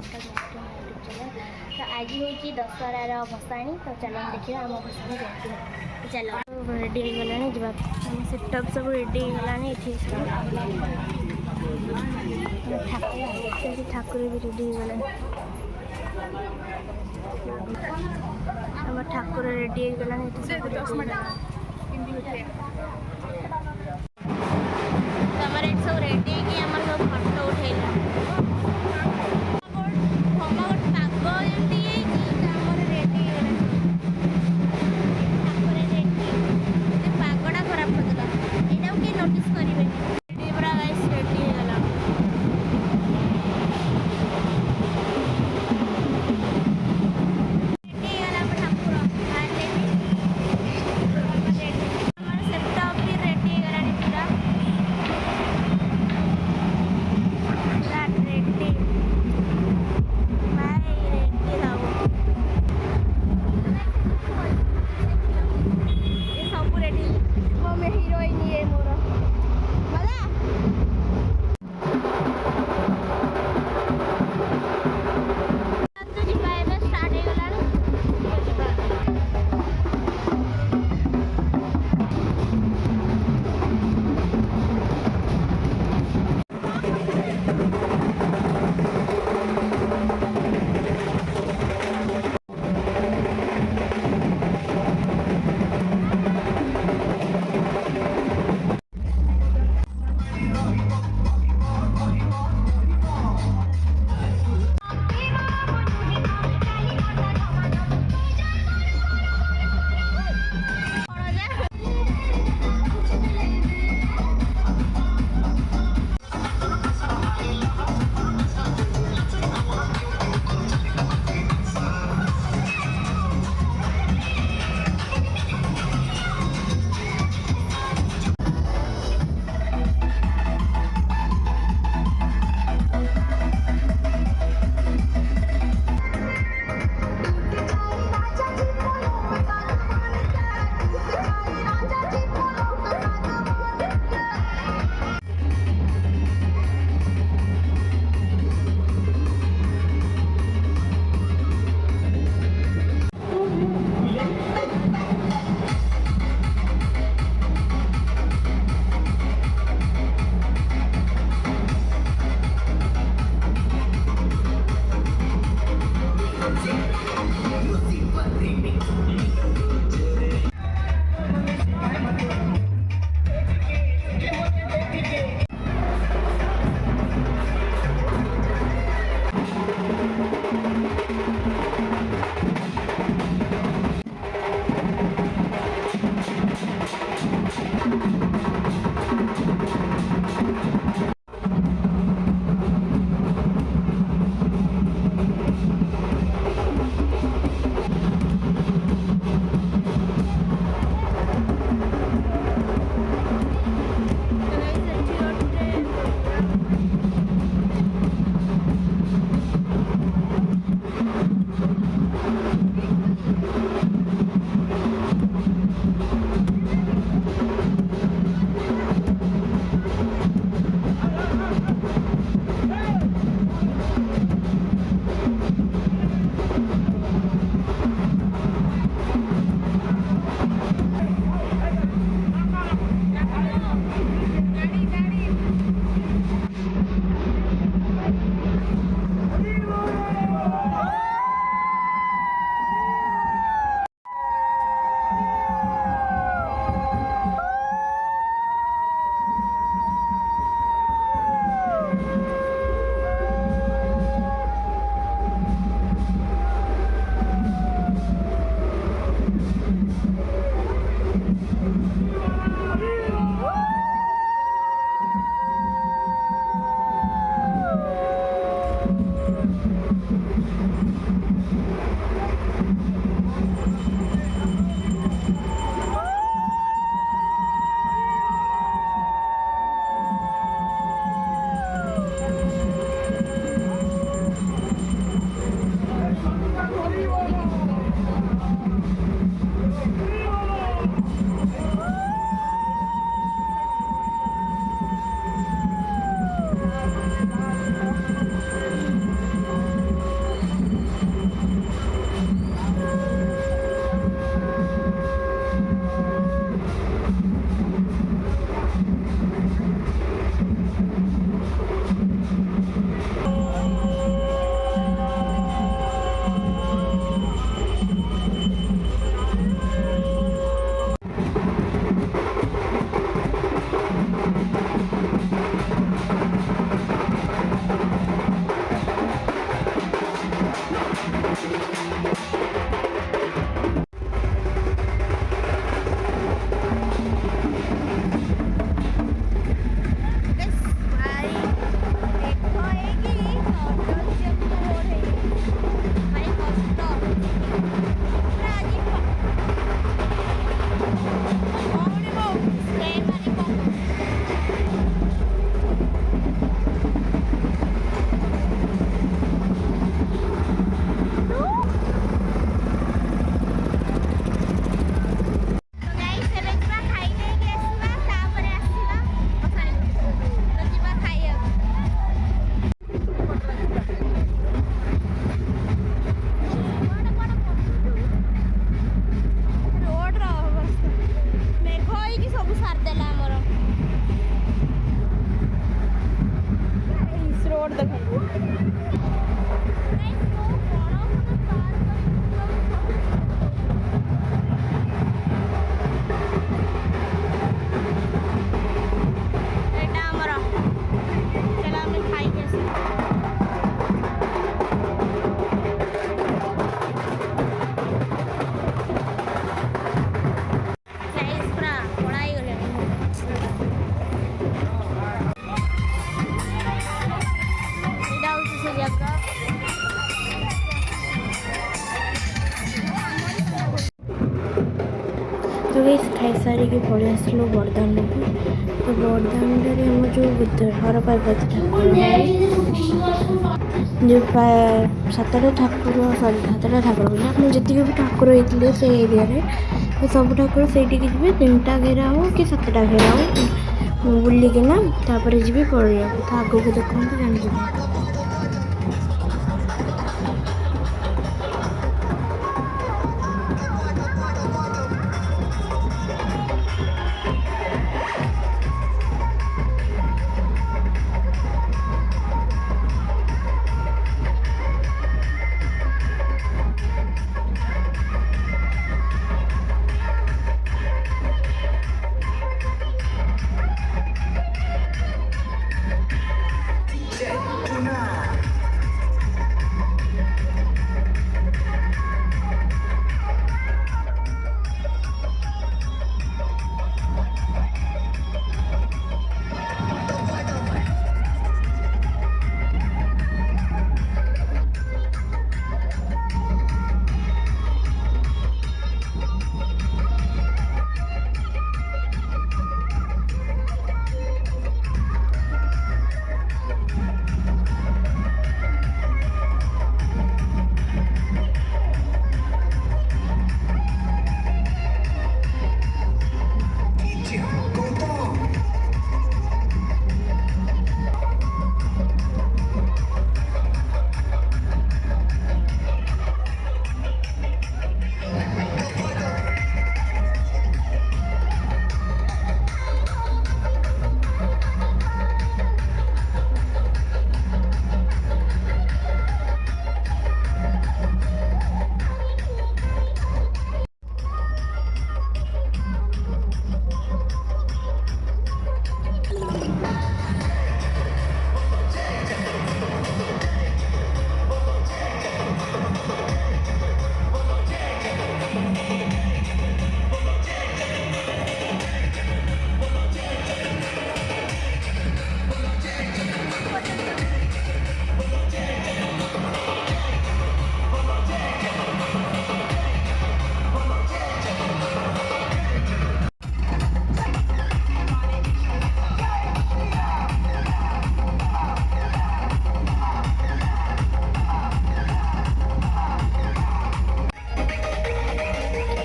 नमस्कार YouTube channel. तो आज हूँ दशहरार भसाणी। तो चलो देखिए आम भसाणी केमती चलो रेडी हो गलानी जा सेटअप सब रेडी हो गलानी ठाकुर भी रेडी हो गलानी आम ठाकुर रेडी हो गलानी तमर एट सब रेडी है आम सब फोटो उठेला तो गाइस खाई सारिकी पलि आसलु बड़दाण्ड को। तो बड़दाण्ड आम जो हर पार्वती ठाकुर जो प्राय 7टा ठाकुर सॉरी 7टा ठाकुर बोले आप जी भी ठाकुर होते से एरिया तो सब ठाकुर से जी 3टा घेरा हो कि 7टा घेरा हो बुलिकिना तापर जी पड़िया तो आगू को देखते जान।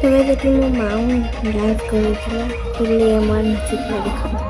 तो देखिए मो माँ डांस कर मन चित्र देखा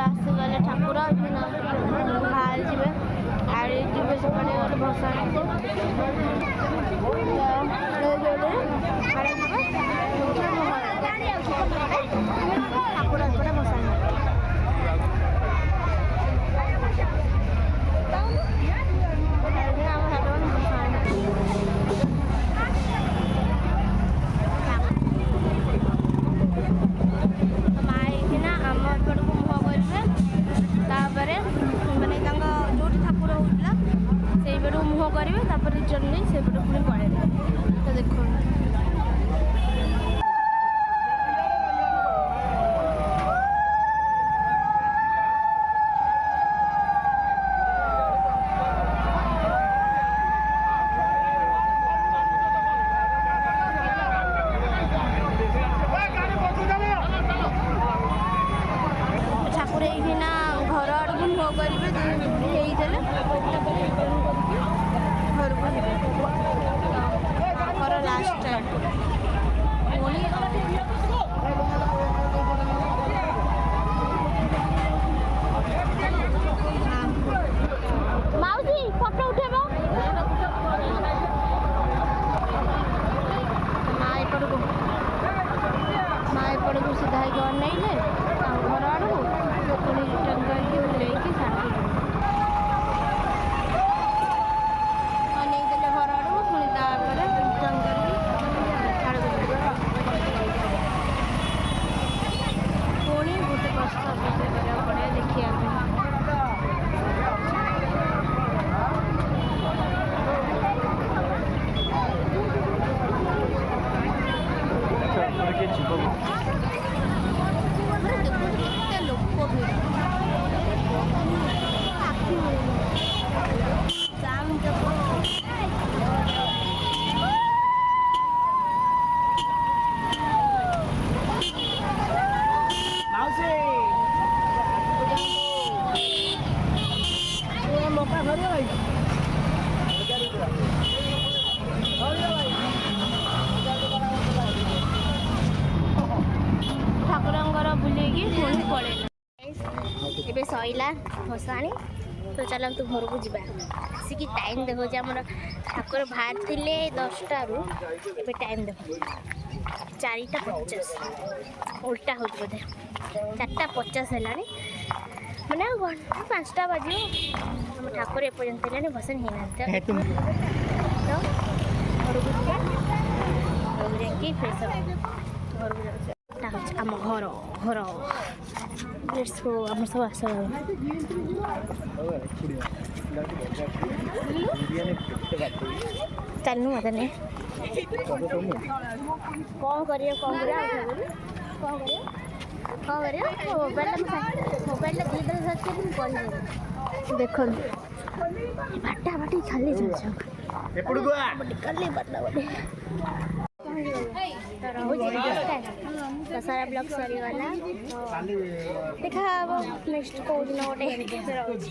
ଆସିଗଲେ ଠାକୁର ବାହାରି ଯିବେ ଆଡ଼େ ଯିବେ ସେପଟେ ଗୋଟେ ଭସାଣି ଠାକୁର ଏପଟେ ଭସାଣି ତାପରେ ମାନେ ତାଙ୍କ ଯେଉଁଠି ଠାକୁର ହେଉଥିଲା ସେଇପଟକୁ ମୁହଁ କରିବେ ତାପରେ ରିଟର୍ନ ନେଇ ସେଇପଟକୁ ପୁଣି ପଳେଇବେ ତ ଦେଖନ୍ତୁ ହେଇଦେଲେ ଘରକୁ ଯିବେ ତାଙ୍କର ଲାଷ୍ଟ ଟାଇମ୍ ପୁଣି ମାଉସୀ ଫଟୋ ଉଠେଇବ ମା ଏପଟକୁ ସିଧା ହେଇକି ଅନେଇଲେ ଆଉ ଘର ଆଡ଼କୁ ପୁଣି ରିଟର୍ନ କରିକି ବୁଲେଇକି ଛାଡ଼ିଲେ ଅନେଇଦେଲେ ଘର ଆଡ଼କୁ ପୁଣି ତାପରେ ରିଟର୍ନ କରିକି ଛାଡ଼ିଦେଲେ ପୁଣି ଗୋଟେ କଷ୍ଟ କରିବାକୁ ପଡ଼େ ଦେଖିବା ପାଇଁ ଲୋକ ଭିଡ଼ ଠାକୁରଙ୍କର ବୁଲେଇକି ପୁଣି ପଳେଇଲା ଏବେ ସଇଲା ଭସାଣି ତ ଚାଲନ୍ତୁ ଘରକୁ ଯିବା ଆସିକି ଟାଇମ୍ ଦେଖାଉଛି ଆମର ଠାକୁର ବାହାରିଥିଲେ 10ଟାରୁ ଏବେ ଟାଇମ୍ ଦେଖାଉଛି 4:50 ଉଲ୍ଟା ହେଉଛି ବୋଧେ 4:50 ହେଲାଣି ମାନେ ଆଉ ଘଣ୍ଟା 5ଟା ବାଜିବ ଆମ ଠାକୁର ଏପର୍ଯ୍ୟନ୍ତ ହେଲାଣି ଭସାଣି ହେଇନାହାନ୍ତି ତ ଘରକୁ ଯିବା ଘରକୁ ଯାଇକି ଫ୍ରେଶ୍ ହେବା ଘରକୁ ଯାଉଛି ଏଇଟା ହେଉଛି ଆମ ଘର ଲେଟ୍ସ ଗୋ ଆମର ସବୁ ଆସ ଚାଲୁ ମତେ ନେ କ'ଣ କରିବା ମୋବାଇଲଟା ଧୀରେ ଧୀରେ ମୁଁ କହିଦେବି ଦେଖନ୍ତୁ ବାଟା ବାଟି ଖାଲି ଯାଉଛି ଖାଲି ବାଟା ବାଟି ସାରା ବ୍ଲଗ ସରିଗଲା ଦେଖା ହବ ନେକ୍ସଟ କେଉଁ ଦିନ ଗୋଟେ ରହୁଛି।